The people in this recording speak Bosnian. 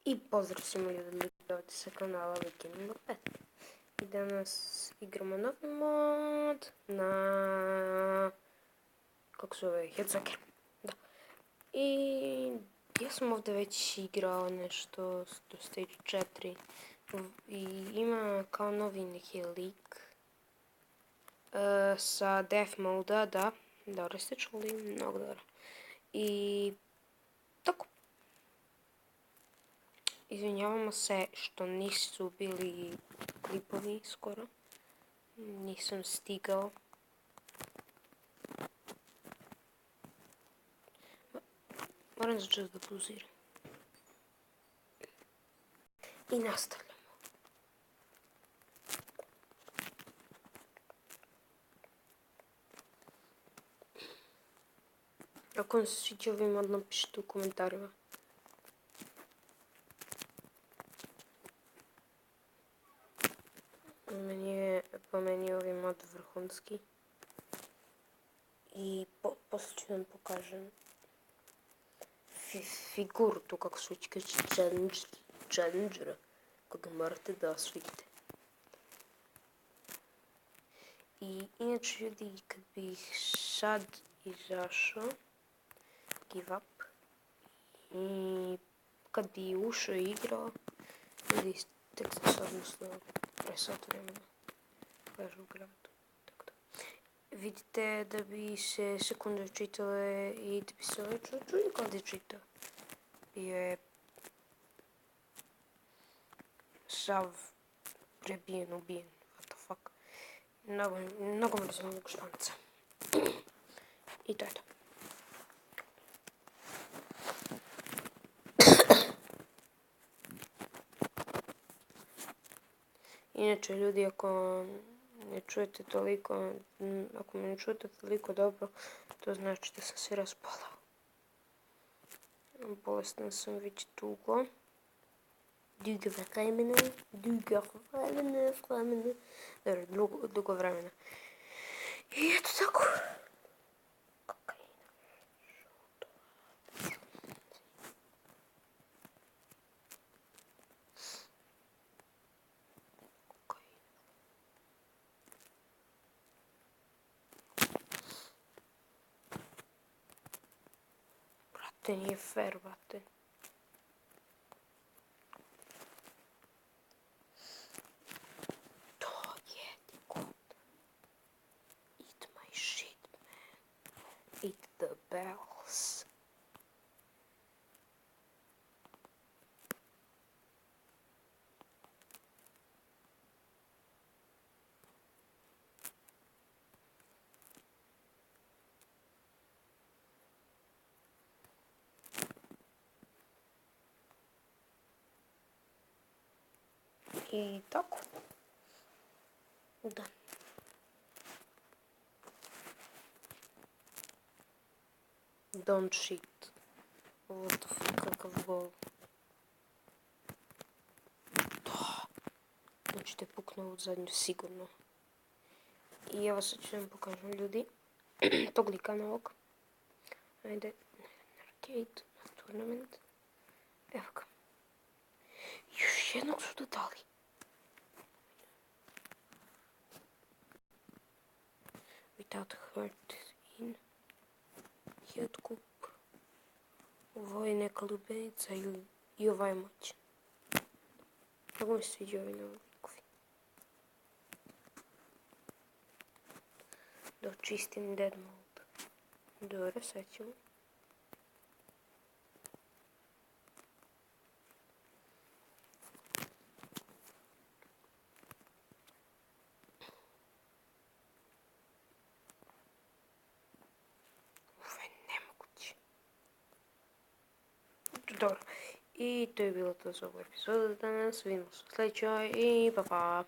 I pozdrav svima ljudi, gledajte sa kanala Viking 5. I danas igramo novi mod na... kako se zove? Headsucker. Da. I ja sam ovdje već igrao nešto do stage 4. I ima kao novi neki lik. Sa death moda, da. Dobro ste čuli, mnogo dobro. I... tako. Izvinjavamo se što nisu bili klipovi skoro. Nisam stigao. Moram za čas da pauziram. I nastavljamo. Ako vam se sviđa ovaj mod, napišite u komentarima. Po meni je ovaj mod vrhunski. I poslije ću vam pokažem figuru tu kako se već kaže Challengera koga morate da osvojite. I inače ljudi, kad bih sad izašao give up i kad bi ušao i igrao, ljudi tek sam sad mislio pre sat vremena ležu u gradu. Vidite da bi se sekunde čitale i da bi se ovaj čovjek ovdje čitao. Bio je sav prebijen, ubijen, what the fuck. Mnogo mrzim ovog španca. I to je to. Inače ljudi, ako me ne čujete toliko dobro, to znači da sam se raspalao. Bolestan sam već dugo. Dugo vremena. I eto tako. To nije fair, brate. To je god. Eat my shit, man. Eat the bells. I tako. Da. Don't shit. What the fuck, kakav gol. Da. Znači te puknuo u zadnju sigurno. I evo sad ću vam pokažem ljudi. Tog lika novog. Ajde. Arcade. Tournament. Evo ga. Još jednog su dodali. Without hurt in head cup. Ovo je neka lubenica i ovaj je moćan. Kako mi se sviđa ovaj novi likovi. Da očistim dead mode. Dobro, sad ćemo. Dobro, i to je bilo to za ovu epizodu danas. Vidimo se u sljedećoj i pa pa.